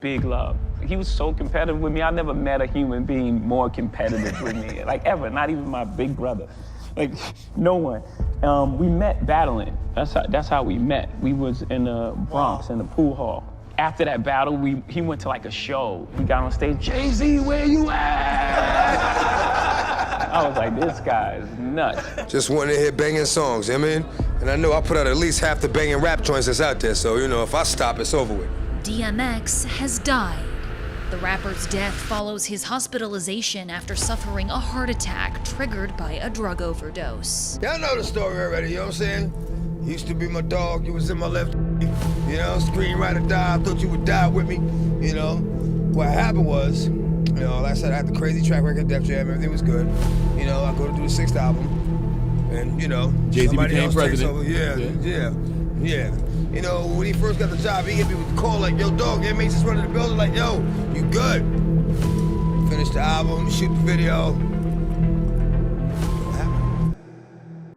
Big love. He was so competitive with me. I never met a human being more competitive with me, like ever, not even my big brother. Like, no one. We met battling. That's how we met. We was in the Bronx, in the pool hall. After that battle, he went to like a show. He got on stage, Jay-Z, where you at? I was like, this guy is nuts. Just wanting to hear banging songs, you know what I mean? And I know I put out at least half the banging rap joints that's out there, so, you know, if I stop, it's over with. DMX has died. The rapper's death follows his hospitalization after suffering a heart attack triggered by a drug overdose. Y'all know the story already, you know what I'm saying? He used to be my dog, you was in my left, you know, screenwriter died, I thought you would die with me, you know? What happened was, you know, like I said, I had the crazy track record, Def Jam, everything was good. You know, I go to do the 6th album, and, you know, Jay-Z became president. Over. Yeah. You know, when he first got the job, he hit me with the call like, yo, dog, inmates just running the building like, yo, you good? Finished the album, shoot the video.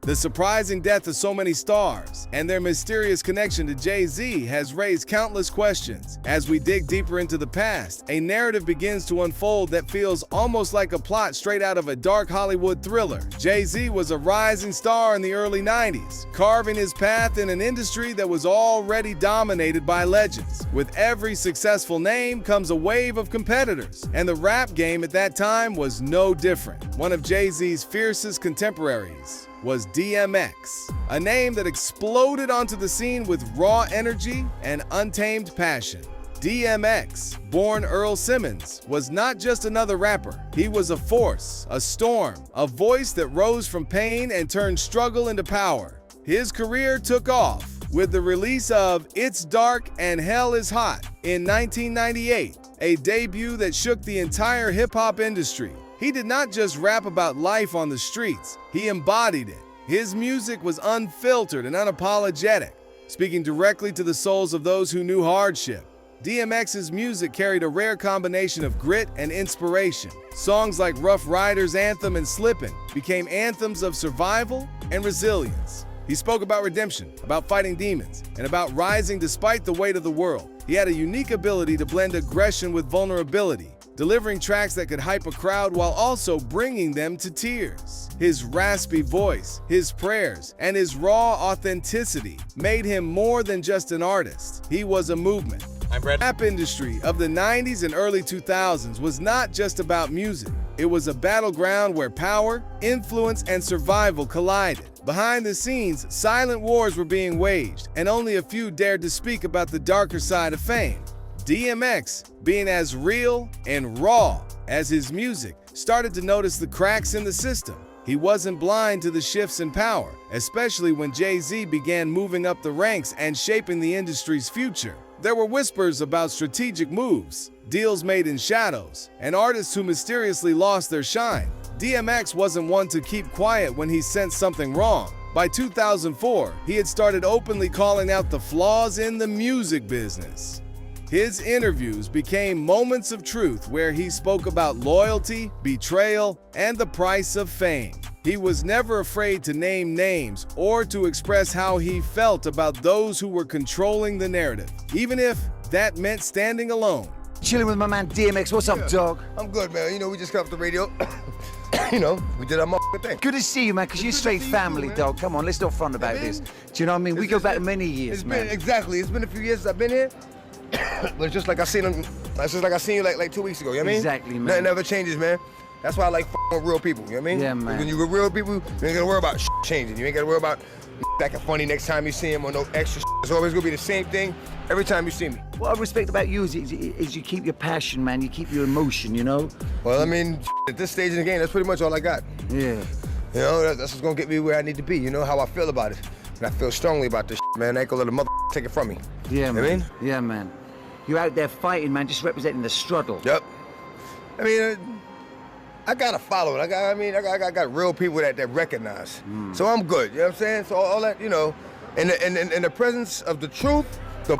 The surprising death of so many stars and their mysterious connection to Jay-Z has raised countless questions. As we dig deeper into the past, a narrative begins to unfold that feels almost like a plot straight out of a dark Hollywood thriller. Jay-Z was a rising star in the early 90s, carving his path in an industry that was already dominated by legends. With every successful name comes a wave of competitors, and the rap game at that time was no different. One of Jay-Z's fiercest contemporaries was DMX, a name that exploded onto the scene with raw energy and untamed passion. DMX, born Earl Simmons, was not just another rapper. He was a force, a storm, a voice that rose from pain and turned struggle into power. His career took off with the release of It's Dark and Hell is Hot in 1998, a debut that shook the entire hip-hop industry. He did not just rap about life on the streets, he embodied it. His music was unfiltered and unapologetic, speaking directly to the souls of those who knew hardship. DMX's music carried a rare combination of grit and inspiration. Songs like Rough Riders' Anthem and Slippin' became anthems of survival and resilience. He spoke about redemption, about fighting demons, and about rising despite the weight of the world. He had a unique ability to blend aggression with vulnerability, delivering tracks that could hype a crowd while also bringing them to tears. His raspy voice, his prayers, and his raw authenticity made him more than just an artist. He was a movement. The rap industry of the 90s and early 2000s was not just about music. It was a battleground where power, influence, and survival collided. Behind the scenes, silent wars were being waged, and only a few dared to speak about the darker side of fame. DMX, being as real and raw as his music, started to notice the cracks in the system. He wasn't blind to the shifts in power, especially when Jay-Z began moving up the ranks and shaping the industry's future. There were whispers about strategic moves, deals made in shadows, and artists who mysteriously lost their shine. DMX wasn't one to keep quiet when he sensed something wrong. By 2004, he had started openly calling out the flaws in the music business. His interviews became moments of truth where he spoke about loyalty, betrayal, and the price of fame. He was never afraid to name names or to express how he felt about those who were controlling the narrative, even if that meant standing alone. Chilling with my man DMX. What's up, dog? I'm good, man. You know, we just got off the radio. You know, we did our motherfucking thing. Good to see you, man, because you're straight family, dog. Come on, let's not front about this. Do you know what I mean? We go back many years, man. Exactly. It's been a few years since I've been here. But it's just like I seen him. It's just like I seen you like 2 weeks ago. You know what I mean? Exactly, man. Nothing ever changes, man. That's why I like with real people. You know what I mean? Yeah, man. When you with real people, you ain't gotta worry about changing. You ain't gotta worry about acting funny next time you see him or no extra. It's always gonna be the same thing every time you see me. What I respect about you is you keep your passion, man. You keep your emotion, you know? Well, I mean, at this stage in the game, that's pretty much all I got. Yeah. You know, that's what's gonna get me where I need to be. You know how I feel about it. And I feel strongly about this, man. I ain't gonna let a mother take it from me. Yeah, man. You know what I mean? Yeah, man. You're out there fighting, man, just representing the struggle. Yep. I mean, I got a following. I got real people that recognize. So I'm good. You know what I'm saying? So all that, you know, in the presence of the truth, the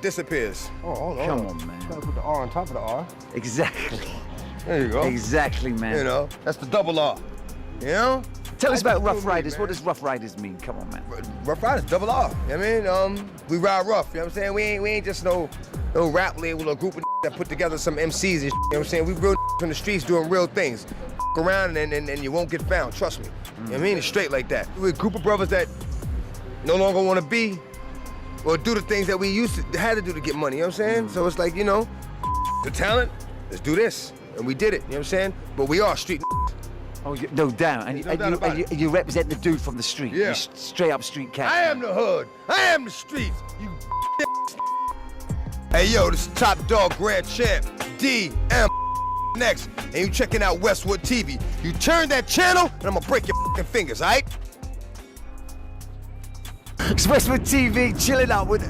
disappears. Oh, hold on. Come on, man. Gotta put the R on top of the R. Exactly. There you go. Exactly, man. You know, that's the double R. You know? Tell us about Rough Riders. What does Rough Riders mean? Come on, man. Rough Riders, double R. You know what I mean? We ride rough. You know what I'm saying? We ain't just no rap label or group of that put together some MCs and you know what I'm saying? We real from the streets doing real things. Around and you won't get found, trust me. You know what I mean? It's straight like that. We're a group of brothers that no longer want to be or do the things that we had to do to get money, you know what I'm saying? So it's like, you know, the talent, let's do this. And we did it, you know what I'm saying? But we are street. Oh, no doubt. And you represent the dude from the street. Yeah. You're straight up street cat. I am the hood. I am the streets. You Hey, yo, this is Top Dog Grand Champ, DMX. And you checking out Westwood TV. You turn that channel, and I'm gonna break your fucking fingers, all right? It's Westwood TV, chilling out with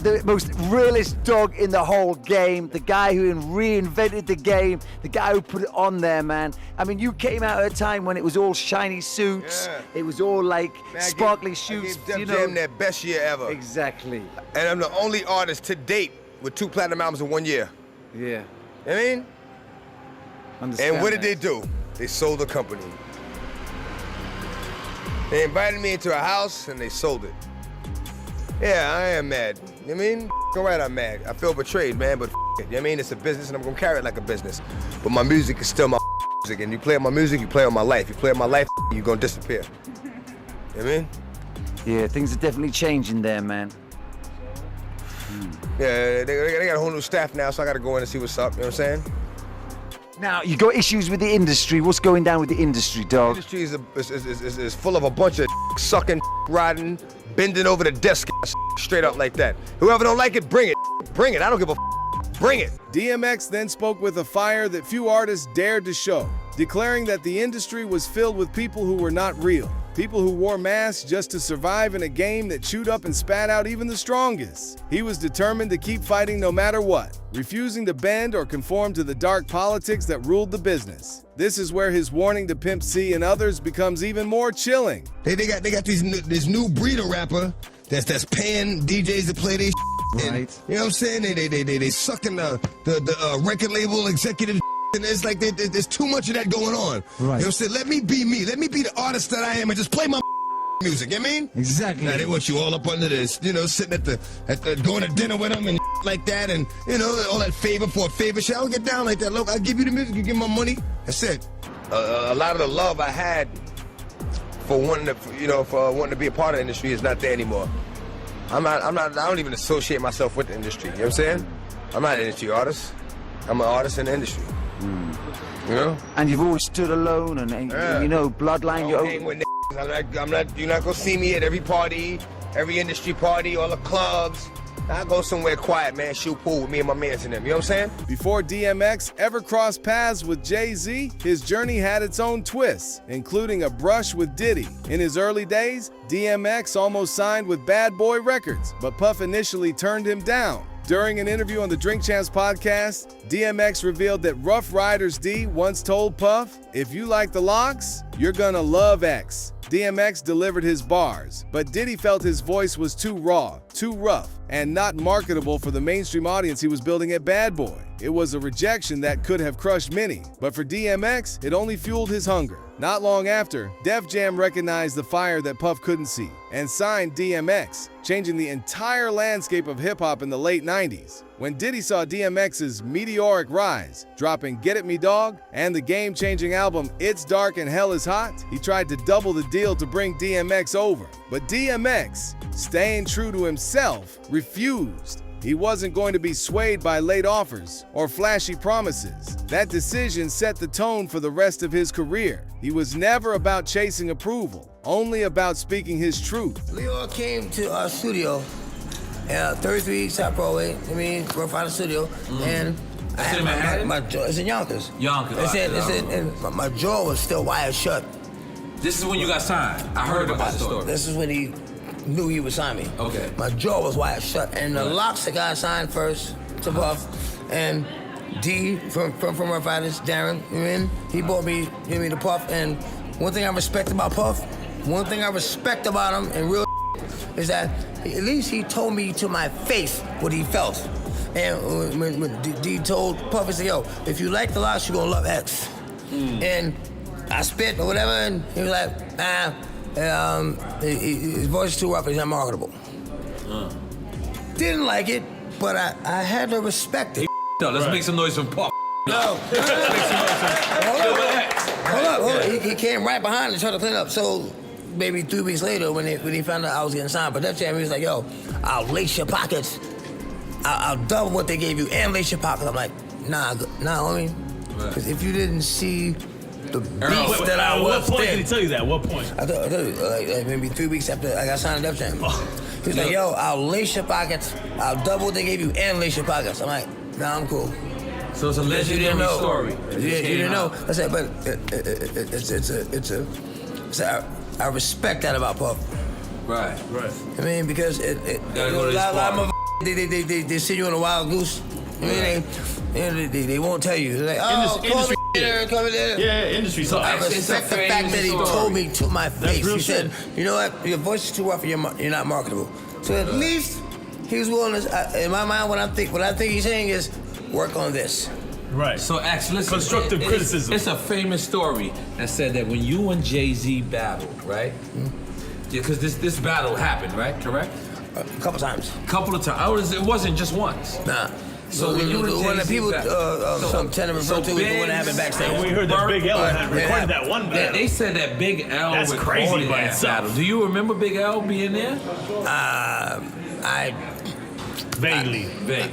the most realest dog in the whole game, the guy who reinvented the game, the guy who put it on there, man. I mean, you came out at a time when it was all shiny suits, it was all like sparkly shoes. I gave Def Jam their best year ever. Exactly. And I'm the only artist to date with 2 platinum albums in 1 year. Yeah. You know what I mean? Understand and what did that. they do? They sold the company. They invited me into a house and they sold it. Yeah, I am mad. You know what I mean? All right, I'm mad. I feel betrayed, man, but it. You know what I mean? It's a business and I'm gonna carry it like a business. But my music is still my music. And you play on my music, you play on my life. You play on my life, you're gonna disappear. You know what I mean? Yeah, things are definitely changing there, man. Yeah, they got a whole new staff now, so I gotta go in and see what's up, you know what I'm saying? Now, you got issues with the industry. What's going down with the industry, The dog? industry is full of a bunch of sucking, riding, bending over the desk, straight up like that. Whoever don't like it, bring it. Bring it. I don't give a bring it. DMX then spoke with a fire that few artists dared to show, declaring that the industry was filled with people who were not real, people who wore masks just to survive in a game that chewed up and spat out even the strongest. He was determined to keep fighting no matter what, refusing to bend or conform to the dark politics that ruled the business. This is where his warning to Pimp C and others becomes even more chilling. They got this new breed of rapper that's paying DJs to play their Right. You know what I'm saying? They sucking the record label executive and it's like there's too much of that going on. Right. You know what I'm saying? Let me be me. Let me be the artist that I am and just play my music. You know what I mean? Exactly. Now they want you all up under this, you know, sitting at the going to dinner with them and like that, and you know all that favor for a favor shit. I don't get down like that. Look, I give you the music, you give my money. That's it. A lot of the love I had for wanting to be a part of the industry is not there anymore. I don't even associate myself with the industry. You know what I'm saying? I'm not an industry artist. I'm an artist in the industry. You know? And you've always stood alone and you know, bloodline. I don't hang with niggas. You're not gonna see me at every party, every industry party, all the clubs. I go somewhere quiet, man, shoot pool with me and my mans and them. You know what I'm saying? Before DMX ever crossed paths with Jay-Z, his journey had its own twists, including a brush with Diddy. In his early days, DMX almost signed with Bad Boy Records, but Puff initially turned him down. During an interview on the Drink Champs podcast, DMX revealed that Rough Riders D once told Puff, "If you like the locks, you're gonna love X." DMX delivered his bars, but Diddy felt his voice was too raw, too rough, and not marketable for the mainstream audience he was building at Bad Boy. It was a rejection that could have crushed many, but for DMX, it only fueled his hunger. Not long after, Def Jam recognized the fire that Puff couldn't see and signed DMX, changing the entire landscape of hip-hop in the late 90s. When Diddy saw DMX's meteoric rise, dropping Get At Me Dog and the game-changing album It's Dark and Hell Is Hot, he tried to double the deal to bring DMX over. But DMX, staying true to himself, refused. He wasn't going to be swayed by late offers or flashy promises. That decision set the tone for the rest of his career. He was never about chasing approval, only about speaking his truth. Leo came to our studio, 33 South Broadway, Rough Rider Studio, and I had my jaw, it's in Yonkers. And my jaw was still wired shut. This is when you got signed. I heard about the story. This is when he knew he would sign me. Okay. My jaw was wired shut, and the locks that got signed first to Puff, and D from Rough Riders, Darren, you know what I mean? He brought me, to Puff, and one thing I respect about Puff, one thing I respect about him in real is that at least he told me to my face what he felt. And when D told Puff, he said, yo, if you like the locks, you're gonna love X. And I spit or whatever, and he was like, his voice is too rough, he's not marketable. Didn't like it, but I had to respect it. No, let's make some noise for Puff. No. Hold up. He came right behind and tried to clean up. So maybe 3 weeks later, when he found out I was getting signed by Def Jam, he was like, "Yo, I'll lace your pockets. I'll double what they gave you and lace your pockets." I'm like, nah, homie. Because if you didn't see the beast that I was, what point did he tell you that? What point? I told you, like maybe 3 weeks after I got signed to Def Jam. He was like, "Yo, I'll lace your pockets. I'll double what they gave you and lace your pockets." I'm like, "Nah, I'm cool." So it's a legendary story. You didn't know. I said, but I respect that about Puff. Right. I mean, because a lot of they send you on a wild goose. I mean, they won't tell you. They're like, "Oh, industry, come there. Yeah, industry talk. I respect the fact that he told me to my face. He said, "You know what? Your voice is too rough and you're not marketable." So at least he was willing to. In my mind, what I think he's saying is, work on this. Right. So, actually, listen. Constructive criticism. It's a famous story that said that when you and Jay-Z battled, right? Yeah, because this battle happened, right? Correct? A couple times. Couple of times. It wasn't just once. Nah. So when you and when the Jay-Z people some tend to refer to it when it happened backstage. We heard that Big L had recorded that one battle. They said that Big L That's crazy recorded by that itself. battle. Do you remember Big L being there? Vaguely.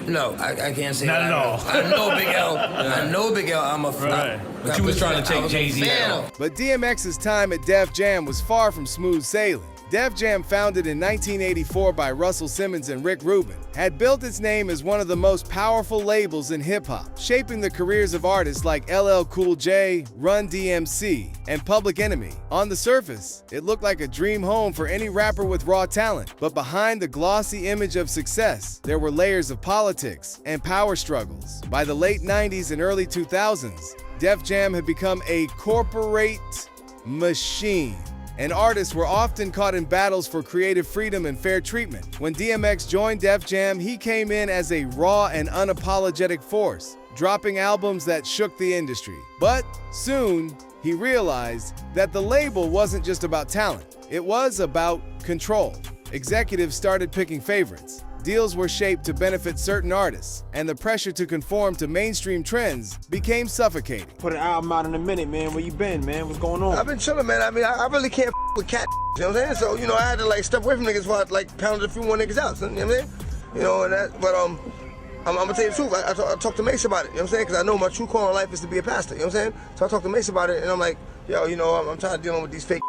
No, I can't say Not that. at all. I know Big L. I know Big L. I'm a fan. But you was trying to take Jay-Z out. But DMX's time at Def Jam was far from smooth sailing. Def Jam, founded in 1984 by Russell Simmons and Rick Rubin, had built its name as one of the most powerful labels in hip-hop, shaping the careers of artists like LL Cool J, Run DMC, and Public Enemy. On the surface, it looked like a dream home for any rapper with raw talent, but behind the glossy image of success, there were layers of politics and power struggles. By the late 90s and early 2000s, Def Jam had become a corporate machine, and artists were often caught in battles for creative freedom and fair treatment. When DMX joined Def Jam, he came in as a raw and unapologetic force, dropping albums that shook the industry. But soon, he realized that the label wasn't just about talent, it was about control. Executives started picking favorites. Deals were shaped to benefit certain artists, and the pressure to conform to mainstream trends became suffocating. Put an album out in a minute, man. Where you been, man? What's going on? I've been chilling, man. I mean, I really can't with cat. You know what I'm saying? So, I had to step away from niggas before I pounded a few more niggas out. You know what I'm saying? And that. But I'm gonna tell you the truth. I talked to Mace about it. You know what I'm saying? Because I know my true call in life is to be a pastor. You know what I'm saying? So I talked to Mace about it, and I'm like, yo, I'm tired of dealing with these fake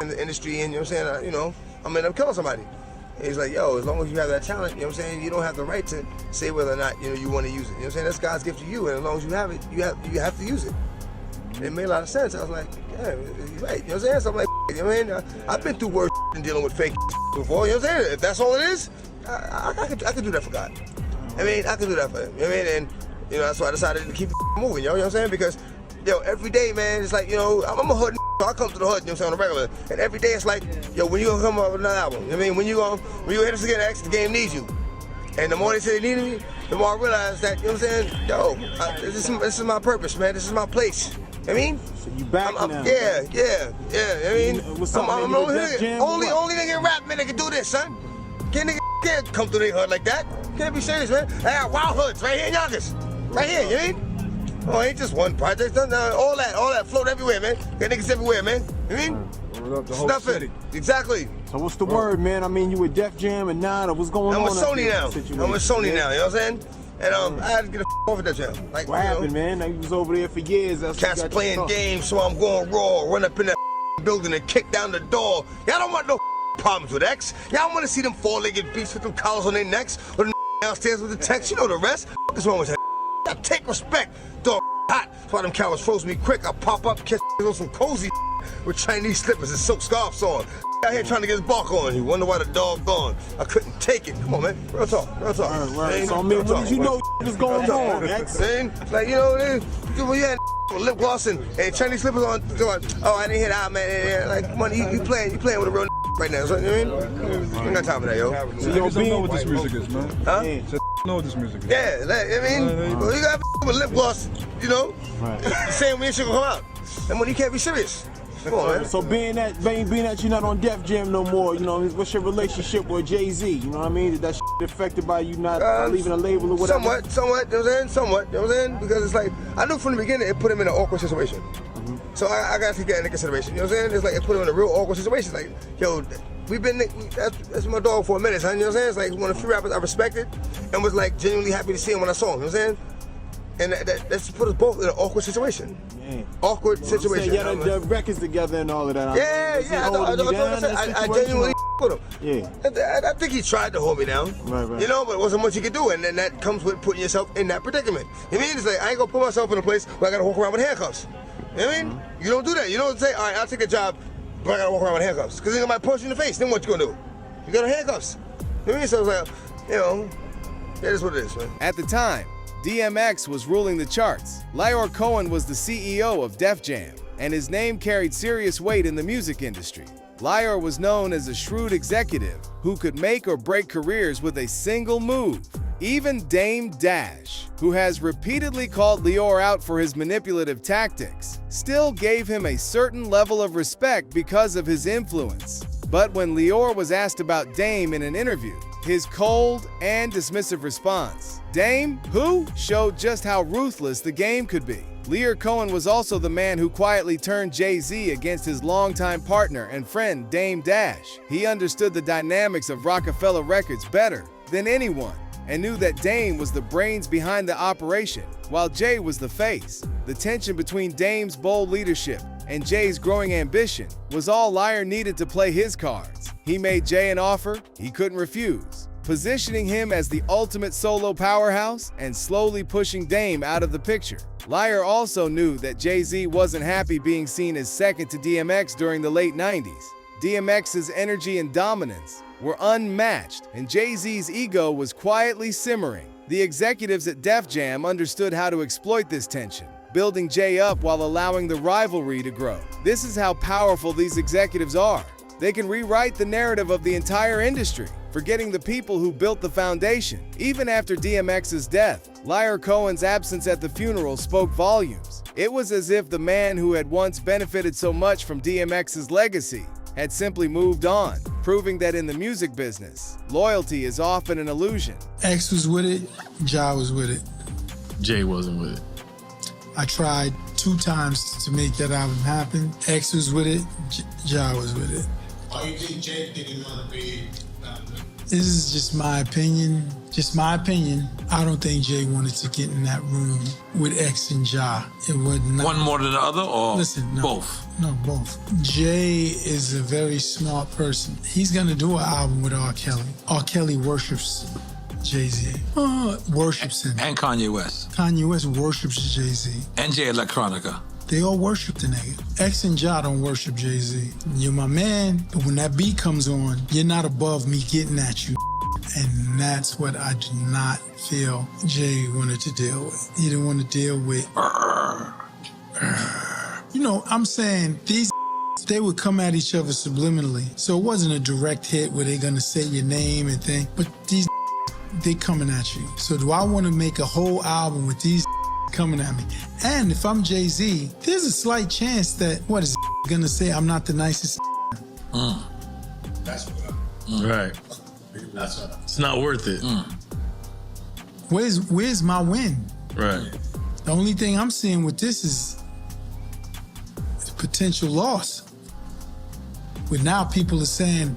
in the industry, and you know what I'm saying? I'm end up killing somebody. And he's like, yo, as long as you have that talent, you know what I'm saying, you don't have the right to say whether or not, you want to use it. You know what I'm saying? That's God's gift to you, and as long as you have it, you have to use it. And it made a lot of sense. I was like, yeah, you're right. You know what I'm saying? So I'm like, you know what I mean? I've been through worse than dealing with fake before. You know what I'm saying? If that's all it is, I could do that for God. I mean, I could do that for him. You know what I mean? And that's why I decided to keep moving. You know what I'm saying? Because every day, man, it's like, I'm a hood, so I come to the hood, you know what I'm saying, on a regular. And every day it's like, when you gonna come up with another album? You know what I mean? When you hit us again, X, the game needs you. And the more they say they need me, the more I realize that, you know what I'm saying? This is my purpose, man. This is my place. You know what I mean? So you back now? Yeah. I mean, what's up, I'm over here. Only nigga in rap, man, that can do this, son. Can't come through their hood like that. Can't be serious, man. I got wild hoods right here in Yonkers. Right here, you know what I mean? Oh, ain't just one project. All that float everywhere, man. Got niggas everywhere, man. You know what I mean? The whole city. Exactly. So what's the word, man? I mean, you with Def Jam and Nine, or what's going on? I'm with Sony now. I'm with Sony now, you know what I'm saying? And I had to get off of Def Jam. What happened, man? You was over there for years. Cats playing games, so I'm going raw. Run up in that building and kick down the door. Y'all don't want no problems with X. Y'all want to see them four-legged beasts with them collars on their necks, or the downstairs with the text. You know the rest. What's wrong with that? Take respect. Dog hot. That's why them cowards froze me quick. I pop up, catch on some cozy with Chinese slippers and silk scarves on. Out here trying to get his bark on. You wonder why the dog gone. I couldn't take it. Come on, man. Real talk. Right. So I mean, when did you know was going on, X? Like, when you had lip gloss and Chinese slippers on, oh, I didn't hear that, man. Like, money, you playing with a real right now. So, you know what I mean? I ain't got time for that, yo. So you don't know what this music is, man. Huh? So know what this music is. Yeah, I mean, you got with lip gloss, Right. The same when you should come out. And when you can't be serious. Come on, man. So being that you're not on Def Jam no more, you know, what's your relationship with Jay-Z? You know what I mean? Did that shit affected by you not leaving a label or whatever? Somewhat, you know what I'm saying? Somewhat, you know what I'm saying? Because it's like, I knew from the beginning it put him in an awkward situation. So I gotta take that into consideration, you know what I'm saying? It's like, it put him in a real awkward situation. Like, yo, that's my dog for a minute, son, you know what I'm saying? It's like one of the few rappers I respected and was like genuinely happy to see him when I saw him, you know what I'm saying? And that's put us both in an awkward situation. Man. Awkward situation. Yeah, the records together and all of that. Yeah, I genuinely with him. Yeah. I think he tried to hold me down. Right. You know, but it wasn't much he could do, and then that comes with putting yourself in that predicament. You know what I mean? It's like, I ain't gonna put myself in a place where I gotta walk around with handcuffs. You know what I mean? You don't do that. You don't say, all right, I'll take a job, but I gotta walk around with handcuffs. Because then somebody punch you in the face, then what you gonna do? You got handcuffs. You know what I mean? So it's like, you know, that is what it is, man. At the time, DMX was ruling the charts. Lyor Cohen was the CEO of Def Jam, and his name carried serious weight in the music industry. Lyor was known as a shrewd executive who could make or break careers with a single move. Even Dame Dash, who has repeatedly called Lyor out for his manipulative tactics, still gave him a certain level of respect because of his influence. But when Lyor was asked about Dame in an interview, his cold and dismissive response, "Dame, who?" showed just how ruthless the game could be. Lyor Cohen was also the man who quietly turned Jay-Z against his longtime partner and friend Dame Dash. He understood the dynamics of Rockefeller Records better than anyone and knew that Dame was the brains behind the operation, while Jay was the face. The tension between Dame's bold leadership and Jay's growing ambition was all Lyor needed to play his cards. He made Jay an offer he couldn't refuse, positioning him as the ultimate solo powerhouse and slowly pushing Dame out of the picture. Lyor also knew that Jay-Z wasn't happy being seen as second to DMX during the late 90s. DMX's energy and dominance were unmatched, and Jay-Z's ego was quietly simmering. The executives at Def Jam understood how to exploit this tension, building Jay up while allowing the rivalry to grow. This is how powerful these executives are. They can rewrite the narrative of the entire industry, forgetting the people who built the foundation. Even after DMX's death, Lyor Cohen's absence at the funeral spoke volumes. It was as if the man who had once benefited so much from DMX's legacy had simply moved on, proving that in the music business, loyalty is often an illusion. X was with it, Ja was with it. Jay wasn't with it. I tried 2 times to make that album happen. X was with it, Ja was with it. Why you think Jay didn't want to be? This is just my opinion. Just my opinion. I don't think Jay wanted to get in that room with X and Ja. It was not. One more than the other, or Listen, no, both? No, both. Jay is a very smart person. He's gonna do an album with R. Kelly. R. Kelly worships Jay-Z. Worships him. And Kanye West. Kanye West worships Jay-Z. And Jay Electronica. They all worship the nigga. X and Ja don't worship Jay-Z. You're my man, but when that beat comes on, you're not above me getting at you. And that's what I do not feel Jay wanted to deal with. He didn't want to deal with, you know, I'm saying these they would come at each other subliminally. So it wasn't a direct hit where they're gonna say your name and thing, but these they coming at you. So do I want to make a whole album with these coming at me? And if I'm Jay-Z, there's a slight chance that, what is gonna say, I'm not the nicest? That's what right. That's what it's not worth it. Where's my win? Right. The only thing I'm seeing with this is potential loss. With now people are saying,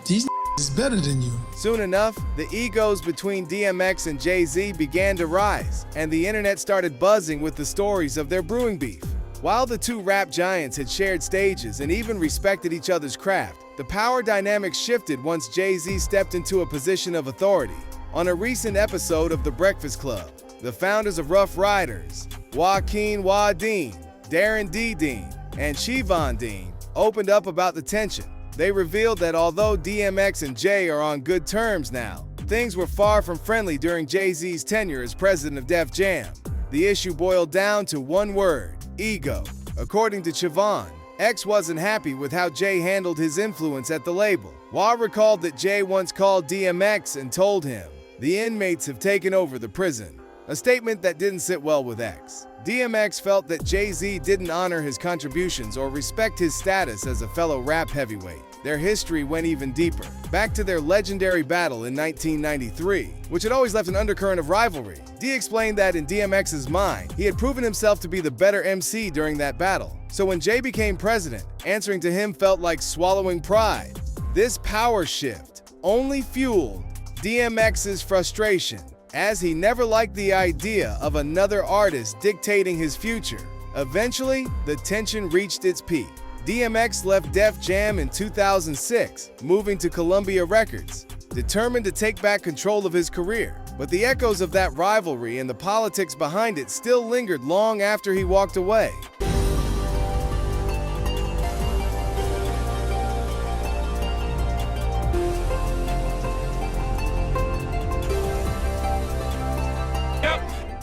these is better than you. Soon enough, the egos between DMX and Jay-Z began to rise, and the internet started buzzing with the stories of their brewing beef. While the two rap giants had shared stages and even respected each other's craft, the power dynamics shifted once Jay-Z stepped into a position of authority. On a recent episode of The Breakfast Club, the founders of Rough Riders, Joaquin Dean, Darren D. Dean, and Siobhan Dean, opened up about the tension. They revealed that although DMX and Jay are on good terms now, things were far from friendly during Jay-Z's tenure as president of Def Jam. The issue boiled down to one word: ego. According to Siobhan, X wasn't happy with how Jay handled his influence at the label. Wah recalled that Jay once called DMX and told him, "The inmates have taken over the prison." a statement that didn't sit well with X. DMX felt that Jay-Z didn't honor his contributions or respect his status as a fellow rap heavyweight. Their history went even deeper, back to their legendary battle in 1993, which had always left an undercurrent of rivalry. D explained that in DMX's mind, he had proven himself to be the better MC during that battle. So when Jay became president, answering to him felt like swallowing pride. This power shift only fueled DMX's frustration, as he never liked the idea of another artist dictating his future. Eventually, the tension reached its peak. DMX left Def Jam in 2006, moving to Columbia Records, determined to take back control of his career. But the echoes of that rivalry and the politics behind it still lingered long after he walked away.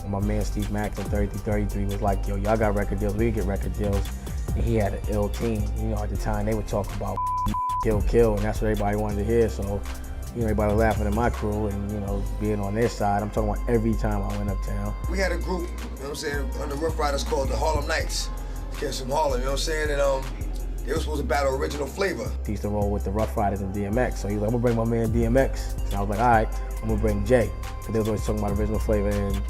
My man Steve Max at 33 was like, yo, y'all got record deals, we get record deals. And he had an ill team. You know, at the time they would talk about kill, and that's what everybody wanted to hear. So, you know, everybody laughing at my crew and, you know, being on their side. I'm talking about every time I went uptown. We had a group, you know what I'm saying, under Rough Riders called the Harlem Knights. Kids from Harlem, you know what I'm saying? And they were supposed to battle Original Flavor. He used to roll with the Rough Riders and DMX. So he was like, I'm gonna bring my man DMX. So I was like, all right, I'm gonna bring Jay. Because they was always talking about Original Flavor and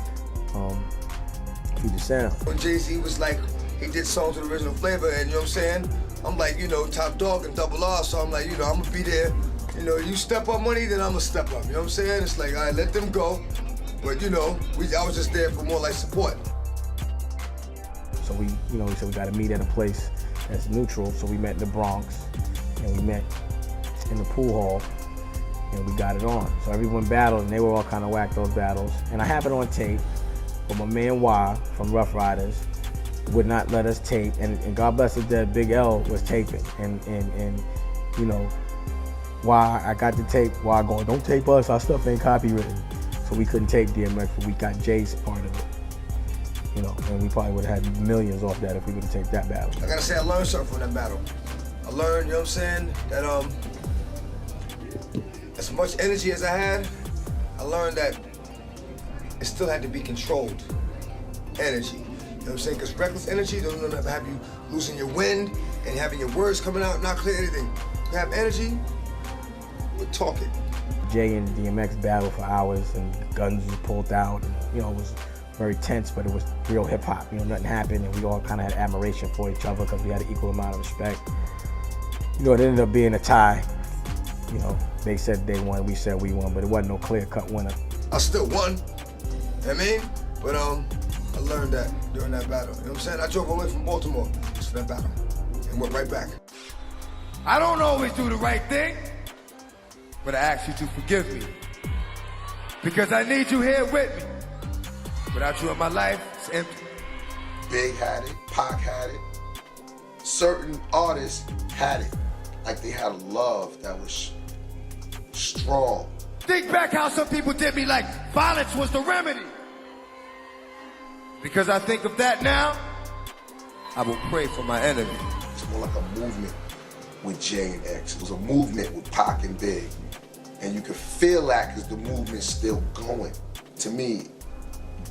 Future Sound. When Jay-Z was like, he did songs with Original Flavor, and you know what I'm saying? I'm like, you know, Top Dog and Double R, so I'm like, you know, I'm gonna be there. You know, you step up money, then I'm gonna step up. You know what I'm saying? It's like, all right, let them go. But you know, I was just there for more like support. So we said we gotta meet at a place that's neutral. So we met in the Bronx, and we met in the pool hall, and we got it on. So everyone battled, and they were all kind of whack, those battles. And I have it on tape, but my man Y from Rough Riders would not let us tape, and God bless his dead, Big L was taping, and you know, why I got the tape, why going, don't tape us, our stuff ain't copywritten. So we couldn't tape DMX, but we got Jay's part of it. You know, and we probably would have had millions off that if we would have taped that battle. I gotta say, I learned something from that battle. I learned, you know what I'm saying, that as much energy as I had, I learned that it still had to be controlled energy. You know what I'm saying? Because reckless energy doesn't have you losing your wind and having your words coming out, not clear anything. You have energy, we're talking. Jay and DMX battled for hours, and guns was pulled out. And, you know, it was very tense, but it was real hip hop. You know, nothing happened, and we all kind of had admiration for each other because we had an equal amount of respect. You know, it ended up being a tie. You know, they said they won, we said we won, but it wasn't no clear-cut winner. I still won, you know what I mean? But I learned that during that battle. You know what I'm saying? I drove away from Baltimore just for that battle and went right back. I don't always do the right thing, but I ask you to forgive me because I need you here with me. Without you in my life, it's empty. Big had it, Pac had it. Certain artists had it. Like they had a love that was strong. Think back how some people did me like violence was the remedy. Because I think of that now, I will pray for my enemy. It's more like a movement with Jay and X. It was a movement with Pac and Big. And you could feel that because the movement's still going. To me,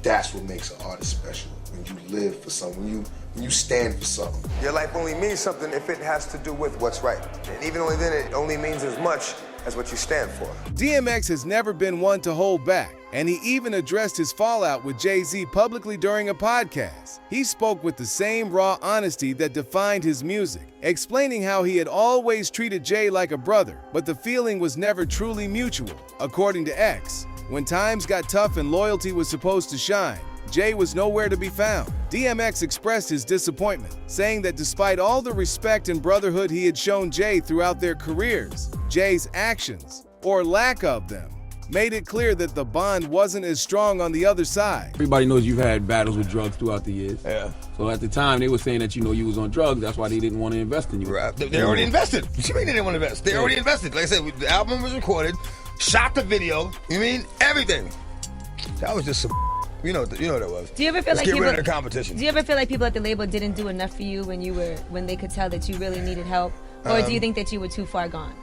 that's what makes an artist special. When you live for something, when you stand for something. Your life only means something if it has to do with what's right. And even only then, it only means as much as what you stand for. DMX has never been one to hold back, and he even addressed his fallout with Jay-Z publicly during a podcast. He spoke with the same raw honesty that defined his music, explaining how he had always treated Jay like a brother, but the feeling was never truly mutual. According to X, when times got tough and loyalty was supposed to shine, Jay was nowhere to be found. DMX expressed his disappointment, saying that despite all the respect and brotherhood he had shown Jay throughout their careers, Jay's actions, or lack of them, made it clear that the bond wasn't as strong on the other side. Everybody knows you've had battles with drugs throughout the years. Yeah. So at the time, they were saying that, you know, you was on drugs. That's why they didn't want to invest in you. Right. They already invested. What you mean they didn't want to invest? They already invested. Like I said, the album was recorded, shot the video, you mean everything. That was just some, you know what that was. Do you ever feel Let's like get rid of the competition. Do you ever feel like people at the label didn't do enough for you when they could tell that you really needed help? Or do you think that you were too far gone?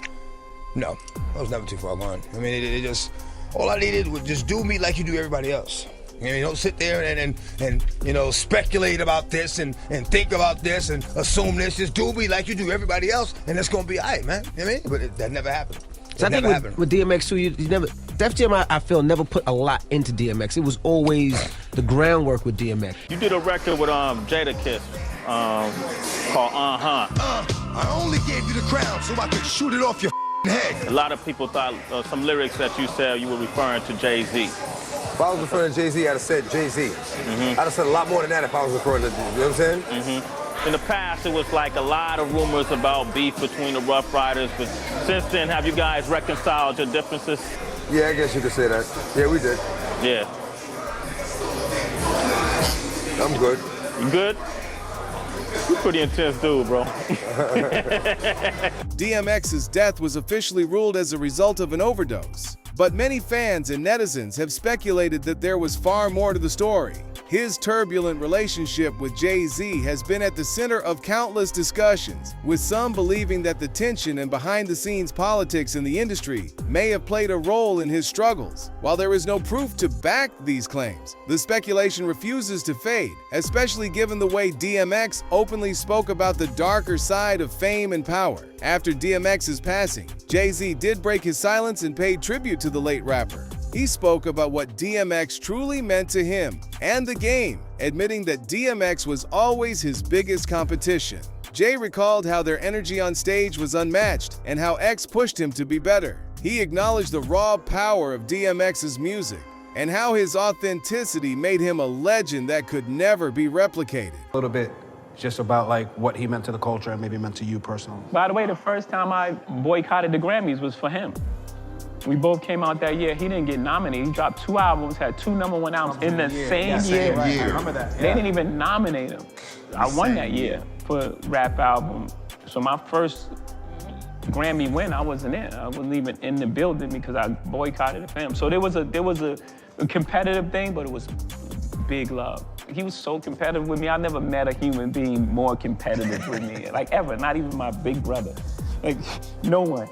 No, I was never too far gone. I mean, it just, all I needed was just do me like you do everybody else. You don't sit there and you know, speculate about this and think about this and assume this. Just do me like you do everybody else, and it's gonna be all right, man. You know what I mean? But that never happened. So I think with DMX too, you never, Def Jam, I feel, never put a lot into DMX. It was always the groundwork with DMX. You did a record with Jadakiss called I only gave you the crown so I could shoot it off your head. A lot of people thought some lyrics that you said you were referring to Jay-Z. If I was referring to Jay-Z, I'd have said Jay-Z. I'd have said a lot more than that if I was referring to, you know what I'm saying? In the past, it was like a lot of rumors about beef between the Rough Riders, but since then, have you guys reconciled your differences? Yeah, I guess you could say that. Yeah, we did. Yeah. I'm good. You good? You're a pretty intense dude, bro. DMX's death was officially ruled as a result of an overdose, but many fans and netizens have speculated that there was far more to the story. His turbulent relationship with Jay-Z has been at the center of countless discussions, with some believing that the tension and behind-the-scenes politics in the industry may have played a role in his struggles. While there is no proof to back these claims, the speculation refuses to fade, especially given the way DMX openly spoke about the darker side of fame and power. After DMX's passing, Jay-Z did break his silence and paid tribute to the late rapper. He spoke about what DMX truly meant to him and the game, admitting that DMX was always his biggest competition. Jay recalled how their energy on stage was unmatched and how X pushed him to be better. He acknowledged the raw power of DMX's music and how his authenticity made him a legend that could never be replicated. A little bit just about like what he meant to the culture and maybe meant to you personally. By the way, the first time I boycotted the Grammys was for him. We both came out that year. He didn't get nominated. He dropped 2 albums, had 2 #1 albums in the same year. Right. I remember that. They didn't even nominate him. I won that year for rap album. So my first Grammy win, I wasn't in. I wasn't even in the building because I boycotted the film. So there was a competitive thing, but it was big love. He was so competitive with me. I never met a human being more competitive with me, like ever. Not even my big brother. Like no one.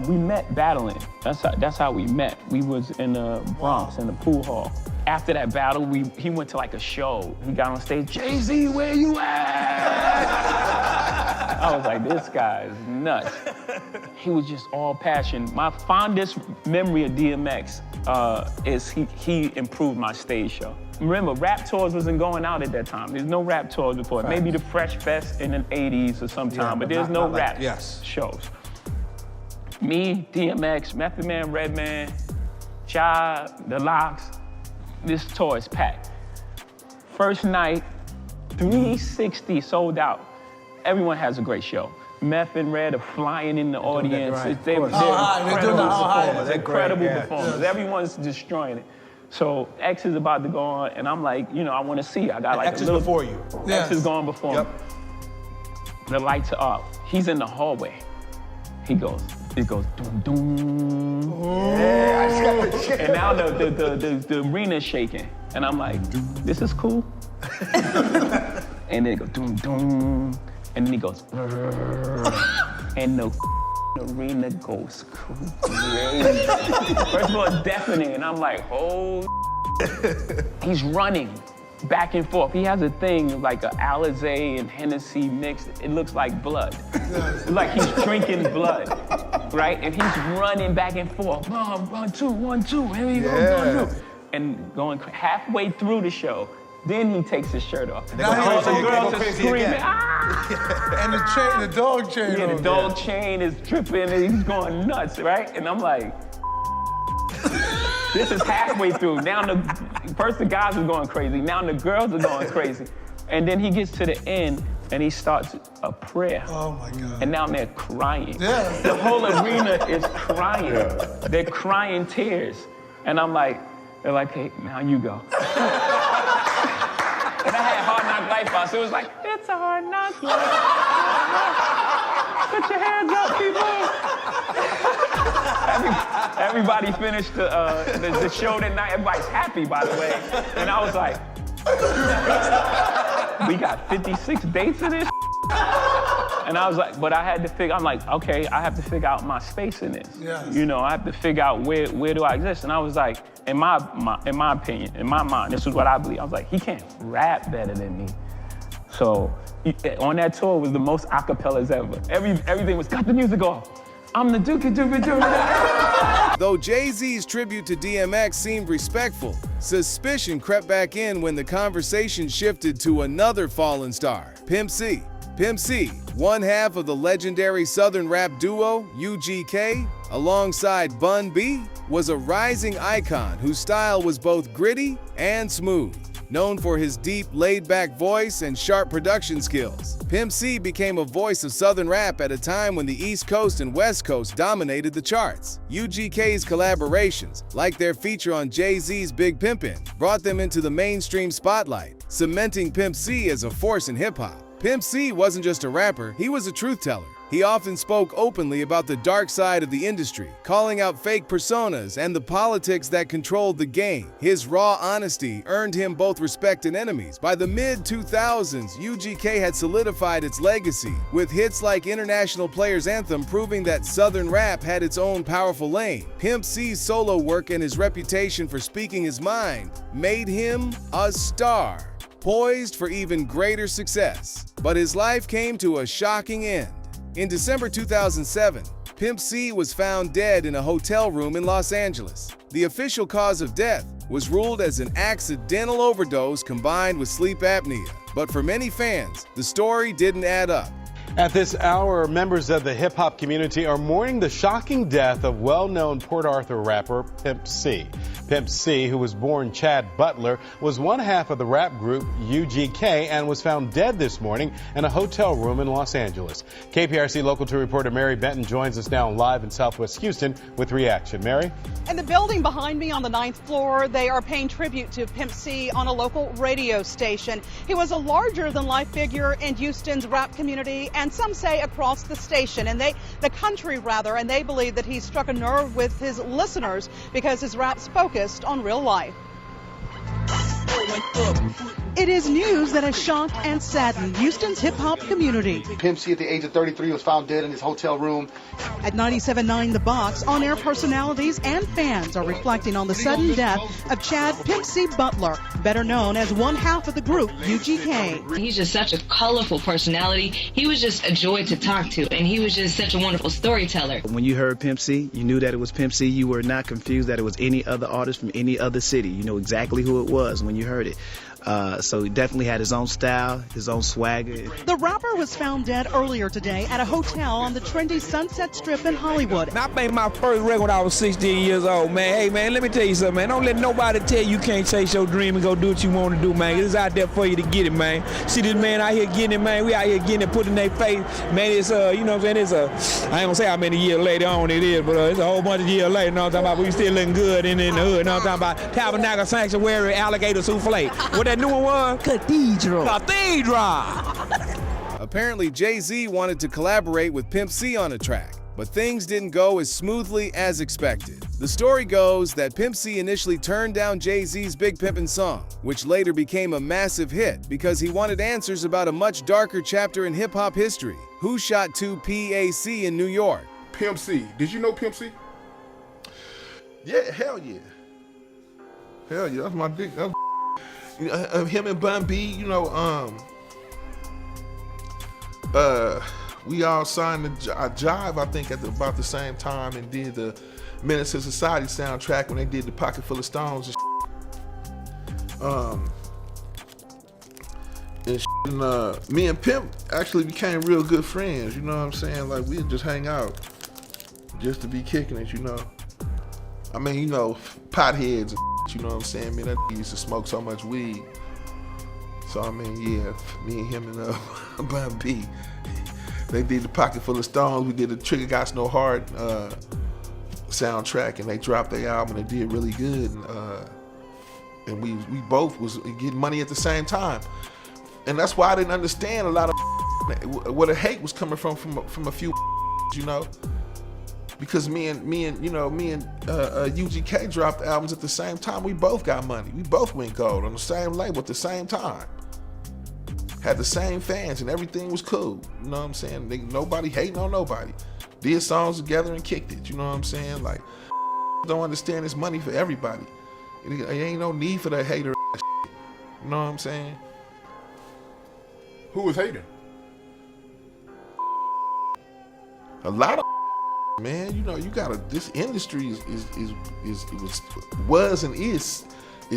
We met battling. That's how we met. We was in the Bronx, in the pool hall. After that battle, he went to like a show. He got on stage, Jay-Z, where you at? I was like, this guy is nuts. He was just all passion. My fondest memory of DMX is he improved my stage show. Remember, rap tours wasn't going out at that time. There's no rap tours before. Right. Maybe the Fresh Fest in the 80s or sometime, but there's no rap shows. Me, DMX, Method Man, Redman, Cha, The Lox, this tour is packed. First night, 360 sold out. Everyone has a great show. Meth and Red are flying in the audience. They're incredible performers. Everyone's destroying it. So X is about to go on, and I'm like, you know, I want to see. I got like X is before you. X is going before me. The lights are off. He's in the hallway. It goes doom doom. Yeah, I just got the shit. And now the arena's shaking, and I'm like, this is cool. And then it goes doom doom, and then he goes, and the arena goes crazy. First of all, it's deafening, and I'm like, oh. He's running back and forth. He has a thing like a Alizé and Hennessy mixed. It looks like blood. It's like he's drinking blood, right? And he's running back and forth. 1, 2, 1, 2. Here we go, 1, 2. And going halfway through the show, then he takes his shirt off. And all the girls are screaming, ah! And the dog chain. Yeah, the dog chain is dripping and he's going nuts, right? And I'm like, this is halfway through. Now first the guys are going crazy. Now the girls are going crazy. And then he gets to the end and he starts a prayer. Oh my God. And now they're crying. Yeah. The whole arena is crying. Yeah. They're crying tears. And I'm like, they're like, hey, now you go. And I had Hard Knock Life out, so it was like, it's a hard knock life. Put your hands up, people. Everybody finished the show that night. Everybody's happy, by the way. And I was like, we got 56 dates of this. And I was like, but I had to figure, I'm like, okay, I have to figure out my space in this. Yes. You know, I have to figure out where do I exist. And I was like, in my opinion, in my mind, this is what I believe. I was like, he can't rap better than me. So on that tour was the most acapellas ever. Everything was, cut the music off. I'm the dookie. Though Jay-Z's tribute to DMX seemed respectful, suspicion crept back in when the conversation shifted to another fallen star, Pimp C. Pimp C, one half of the legendary Southern rap duo UGK, alongside Bun B, was a rising icon whose style was both gritty and smooth. Known for his deep, laid-back voice and sharp production skills, Pimp C became a voice of Southern rap at a time when the East Coast and West Coast dominated the charts. UGK's collaborations, like their feature on Jay-Z's Big Pimpin', brought them into the mainstream spotlight, cementing Pimp C as a force in hip-hop. Pimp C wasn't just a rapper, he was a truth-teller. He often spoke openly about the dark side of the industry, calling out fake personas and the politics that controlled the game. His raw honesty earned him both respect and enemies. By the mid-2000s, UGK had solidified its legacy, with hits like International Players Anthem proving that Southern rap had its own powerful lane. Pimp C's solo work and his reputation for speaking his mind made him a star, poised for even greater success. But his life came to a shocking end. In December 2007, Pimp C was found dead in a hotel room in Los Angeles. The official cause of death was ruled as an accidental overdose combined with sleep apnea. But for many fans, the story didn't add up. At this hour, members of the hip-hop community are mourning the shocking death of well-known Port Arthur rapper Pimp C. Pimp C, who was born Chad Butler, was one half of the rap group UGK and was found dead this morning in a hotel room in Los Angeles. KPRC Local 2 reporter Mary Benton joins us now live in Southwest Houston with reaction. Mary? In the building behind me on the 9th floor, they are paying tribute to Pimp C on a local radio station. He was a larger-than-life figure in Houston's rap community, and some say across the station, and the country rather, and they believe that he struck a nerve with his listeners because his rap's focused on real life. It is news that has shocked and saddened Houston's hip-hop community. Pimp C, at the age of 33, was found dead in his hotel room. At 97.9 The Box, on-air personalities and fans are reflecting on the sudden death of Chad Pimp C Butler, better known as one half of the group UGK. He's just such a colorful personality. He was just a joy to talk to, and he was just such a wonderful storyteller. When you heard Pimp C, you knew that it was Pimp C. You were not confused that it was any other artist from any other city. You know exactly who it was when you heard it. So he definitely had his own style, his own swagger. The rapper was found dead earlier today at a hotel on the trendy Sunset Strip in Hollywood. I made my first record when I was 16 years old, man. Hey, man, let me tell you something, man. Don't let nobody tell you can't chase your dream and go do what you want to do, man. It's out there for you to get it, man. See this man out here getting it, man. We out here getting it, putting in their face. Man, it's, you know what I'm saying? It's I ain't gonna say how many years later on it is, but it's a whole bunch of years later, you know what I'm talking about? We still looking good in the hood, you know what I'm talking about? Tabernacle Sanctuary, Alligator Souffle. What that new one was? Cathedral. Apparently, Jay-Z wanted to collaborate with Pimp C on a track, but things didn't go as smoothly as expected. The story goes that Pimp C initially turned down Jay-Z's Big Pimpin' song, which later became a massive hit because he wanted answers about a much darker chapter in hip-hop history. Who shot to PAC in New York? Pimp C. Did you know Pimp C? Yeah, hell yeah. Hell yeah, that's my dick. Him and Bun B, you know, we all signed a jive, I think, at about the same time, and did the Menace to Society soundtrack when they did the Pocket Full of Stones and me and Pimp actually became real good friends, you know what I'm saying? Like, we'd just hang out just to be kicking it, you know? I mean, you know, potheads and you know what I'm saying? Man, that used to smoke so much weed. So, I mean, yeah, me and him and Bun B, they did the Pocket Full of Stones. We did the Trigger Got No Heart soundtrack, and they dropped their album and they did really good. And we both was getting money at the same time. And that's why I didn't understand a lot of where the hate was coming from a few, you know? Because me and UGK dropped albums at the same time. We both got money. We both went gold on the same label at the same time. Had the same fans and everything was cool. You know what I'm saying? Nobody hating on nobody. Did songs together and kicked it. You know what I'm saying? Like, don't understand it's money for everybody. It ain't no need for that hater shit. You know what I'm saying? Who was hating? A lot of man, you know, you gotta. This industry was and is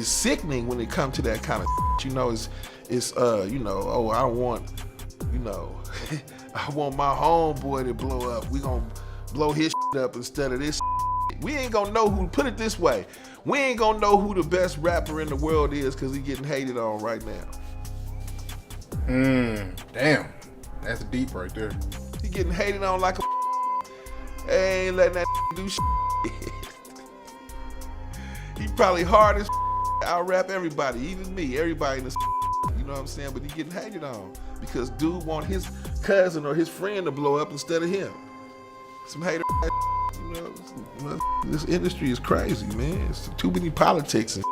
sickening when it comes to that kind of shit. You know, it's you know, oh, I don't want, you know, I want my homeboy to blow up. We gonna blow his shit up instead of this shit. We ain't gonna know who. Put it this way, we ain't gonna know who the best rapper in the world is because he getting hated on right now. Damn, that's deep right there. He getting hated on like a. Ain't letting that do shit. He probably hard as out rap everybody, even me, everybody in the. You know what I'm saying? But he getting hated on because dude want his cousin or his friend to blow up instead of him. Some hater. You know, this industry is crazy, man. It's too many politics and.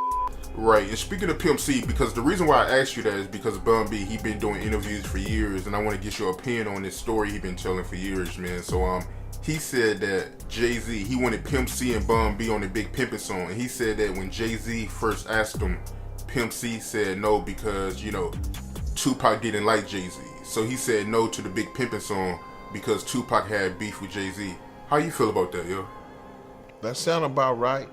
Right, and speaking of Pimp C, because the reason why I asked you that is because Bun B, he been doing interviews for years, and I want to get your opinion on this story he been telling for years, man. So he said that Jay-Z, he wanted Pimp C and Bun B on the Big Pimpin' song, and he said that when Jay-Z first asked him, Pimp C said no because, you know, Tupac didn't like Jay-Z. So he said no to the Big Pimpin' song because Tupac had beef with Jay-Z. How you feel about that, yo? That sound about right.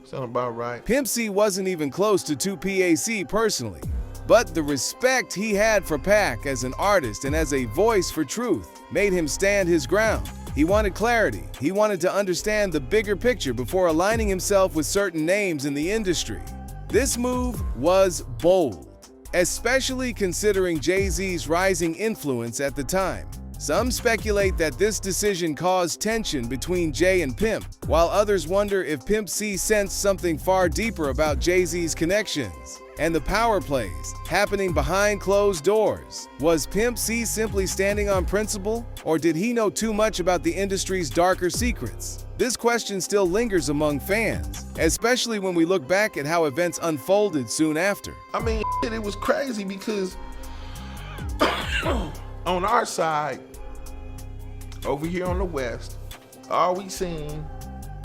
Sound about right. Pimp C wasn't even close to 2PAC personally, but the respect he had for Pac as an artist and as a voice for truth made him stand his ground. He wanted clarity. He wanted to understand the bigger picture before aligning himself with certain names in the industry. This move was bold, especially considering Jay-Z's rising influence at the time. Some speculate that this decision caused tension between Jay and Pimp, while others wonder if Pimp C sensed something far deeper about Jay-Z's connections and the power plays happening behind closed doors. Was Pimp C simply standing on principle, or did he know too much about the industry's darker secrets? This question still lingers among fans, especially when we look back at how events unfolded soon after. I mean, it was crazy because on our side, over here on the West, all we seen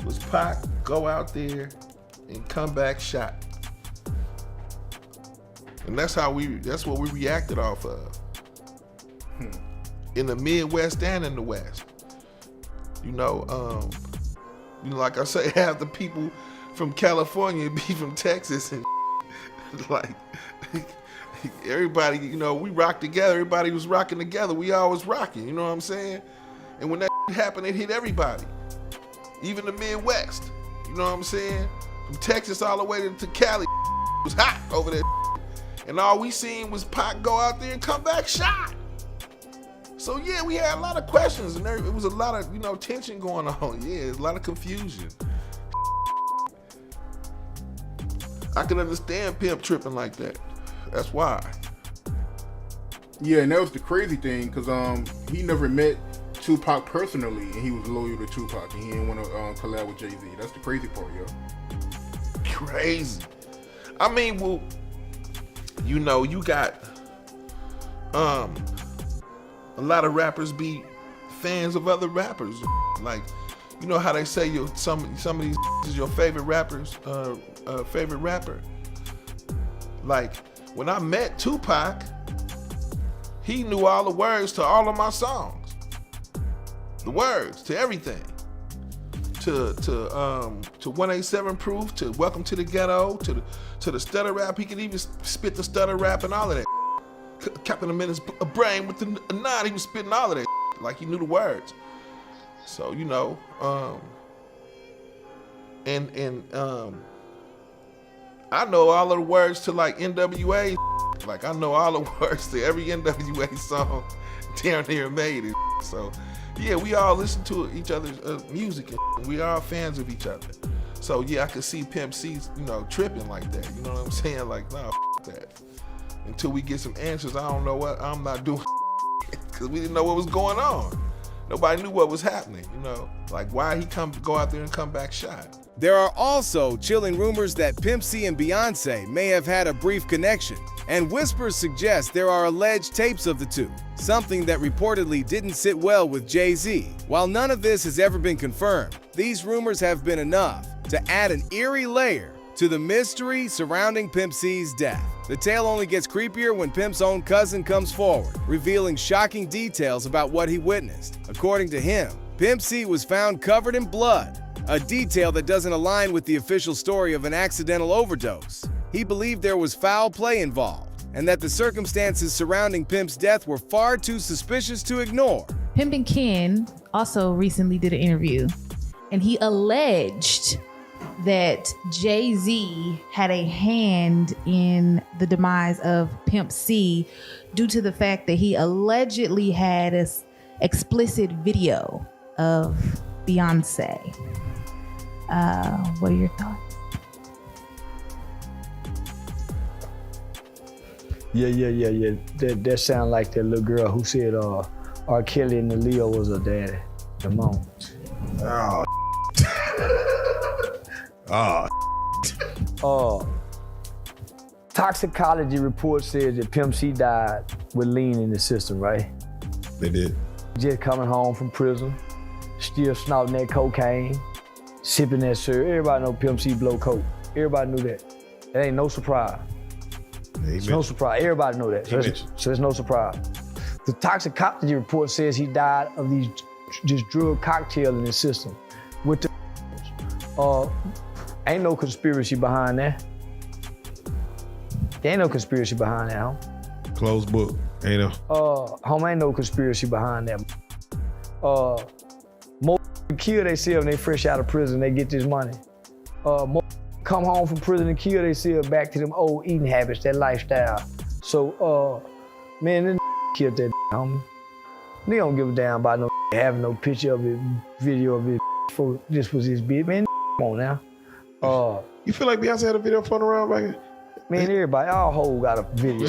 was Pac go out there and come back shot. And that's what we reacted off of. In the Midwest and in the West. You know, like I say, half the people from California be from Texas and like everybody, you know, we rock together. Everybody was rocking together. We all was rocking, you know what I'm saying? And when that happened, it hit everybody. Even the Midwest. You know what I'm saying? From Texas all the way to Cali, it was hot over there. And all we seen was Pac go out there and come back shot. So yeah, we had a lot of questions and it was a lot of, you know, tension going on. Yeah, there's a lot of confusion. I can understand Pimp tripping like that. That's why. Yeah, and that was the crazy thing, because he never met Tupac personally, and he was loyal to Tupac, and he didn't want to collab with Jay-Z. That's the crazy part, yo. Crazy. I mean, well, you know, you got a lot of rappers be fans of other rappers. Like, you know how they say some of these is your favorite rappers, favorite rapper. Like, when I met Tupac, he knew all the words to all of my songs. The words to everything. To 187 Proof, to Welcome to the Ghetto, to the stutter rap. He could even spit the stutter rap and all of that. Captain America's brain with a nod, he was spitting all of that like he knew the words. So, you know, I know all of the words to like NWA. Like, I know all the words to every NWA song down there made it. So, yeah, we all listen to each other's music and we are fans of each other. So, yeah, I could see Pimp C, you know, tripping like that. You know what I'm saying? Like, nah, that. Until we get some answers, I don't know what I'm not doing because we didn't know what was going on. Nobody knew what was happening, you know? Like, why he go out there and come back shot? There are also chilling rumors that Pimp C and Beyonce may have had a brief connection, and whispers suggest there are alleged tapes of the two, something that reportedly didn't sit well with Jay-Z. While none of this has ever been confirmed, these rumors have been enough to add an eerie layer to the mystery surrounding Pimp C's death. The tale only gets creepier when Pimp's own cousin comes forward, revealing shocking details about what he witnessed. According to him, Pimp C was found covered in blood, a detail that doesn't align with the official story of an accidental overdose. He believed there was foul play involved, and that the circumstances surrounding Pimp's death were far too suspicious to ignore. Pimp and Ken also recently did an interview, and he alleged that Jay-Z had a hand in the demise of Pimp C due to the fact that he allegedly had an explicit video of Beyonce. What are your thoughts? Yeah. That sound like that little girl who said R.Kelly and the Leo was her daddy, the mom. Toxicology report says that Pimp C died with lean in the system, right? They did. Just coming home from prison, still snorting that cocaine, sipping that syrup. Everybody know Pimp C blow coke. Everybody knew that. It ain't no surprise. It's no surprise. Everybody know that. So it's no surprise. The toxicology report says he died of this drug cocktail in his system. With the ain't no conspiracy behind that. There ain't no conspiracy behind that, homie. Closed book. Ain't no. Homie, ain't no conspiracy behind that. More kill themselves when they fresh out of prison, they get this money. More come home from prison and kill themselves back to them old eating habits, that lifestyle. So, man, them killed that homie. They don't give a damn about no having no picture of it, video of it. For this was his bitch, man. Come on now. You feel like Beyonce had a video floating around back here? Man, everybody, all hoes got a video.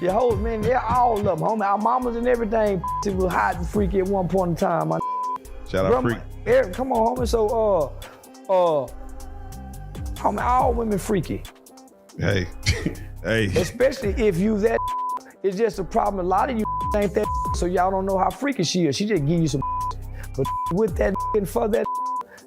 Your hoes, man, they're all of them, homie. Our mamas and everything was hot and freaky at one point in time. My Shout out Freak. Come on, homie. So, homie, all women freaky. Hey. Especially if you that. It's just a problem. A lot of you ain't that, so y'all don't know how freaky she is. She just give you some. But with that and for that,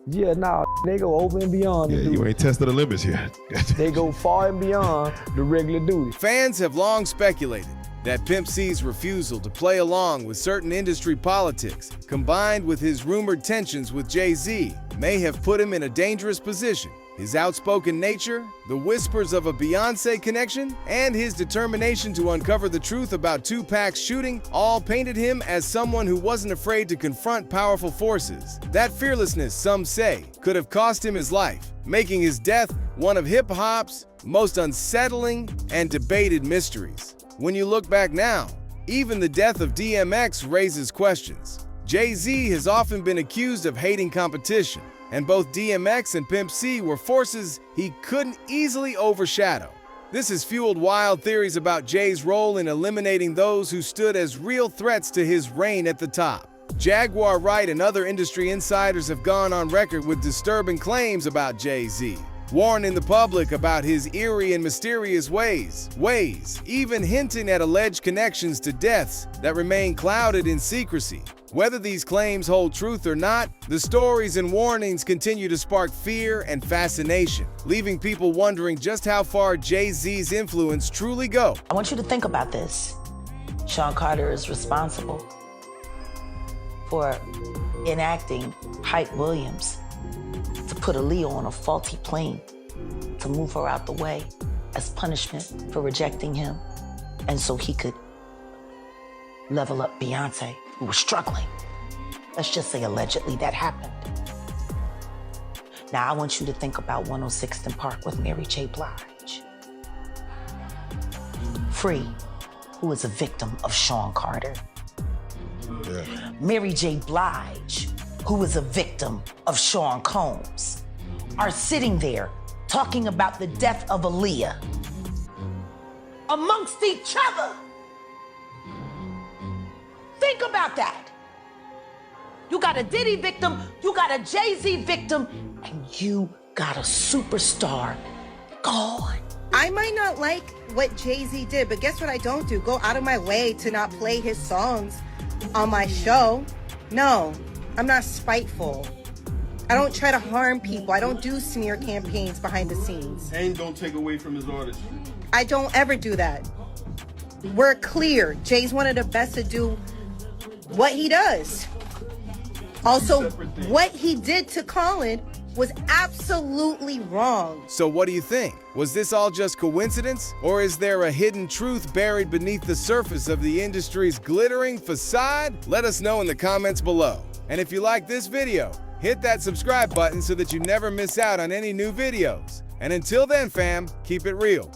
yeah, nah, they go over and beyond. Yeah, you ain't tested the limits here. They go far and beyond the regular duty. Fans have long speculated that Pimp C's refusal to play along with certain industry politics, combined with his rumored tensions with Jay-Z, may have put him in a dangerous position. His outspoken nature, the whispers of a Beyonce connection, and his determination to uncover the truth about Tupac's shooting all painted him as someone who wasn't afraid to confront powerful forces. That fearlessness, some say, could have cost him his life, making his death one of hip-hop's most unsettling and debated mysteries. When you look back now, even the death of DMX raises questions. Jay-Z has often been accused of hating competition, and both DMX and Pimp C were forces he couldn't easily overshadow. This has fueled wild theories about Jay's role in eliminating those who stood as real threats to his reign at the top. Jaguar Wright and other industry insiders have gone on record with disturbing claims about Jay-Z, warning the public about his eerie and mysterious ways, even hinting at alleged connections to deaths that remain clouded in secrecy. Whether these claims hold truth or not, the stories and warnings continue to spark fear and fascination, leaving people wondering just how far Jay-Z's influence truly go. I want you to think about this. Sean Carter is responsible for enacting Hype Williams to put Aaliyah on a faulty plane, to move her out the way as punishment for rejecting him, and so he could level up Beyonce, who was struggling. Let's just say allegedly that happened. Now I want you to think about 106th and Park with Mary J. Blige. Free, who is a victim of Sean Carter. Yeah. Mary J. Blige, who is a victim of Sean Combs, are sitting there talking about the death of Aaliyah amongst each other. Think about that. You got a Diddy victim, you got a Jay-Z victim, and you got a superstar gone. I might not like what Jay-Z did, but guess what I don't do? Go out of my way to not play his songs on my show. No, I'm not spiteful. I don't try to harm people. I don't do smear campaigns behind the scenes. And don't take away from his artistry. I don't ever do that. We're clear. Jay's one of the best to do what he does. Also, what he did to Colin was absolutely wrong. So what do you think? Was this all just coincidence? Or is there a hidden truth buried beneath the surface of the industry's glittering facade? Let us know in the comments below. And if you like this video, hit that subscribe button so that you never miss out on any new videos. And until then, fam, keep it real.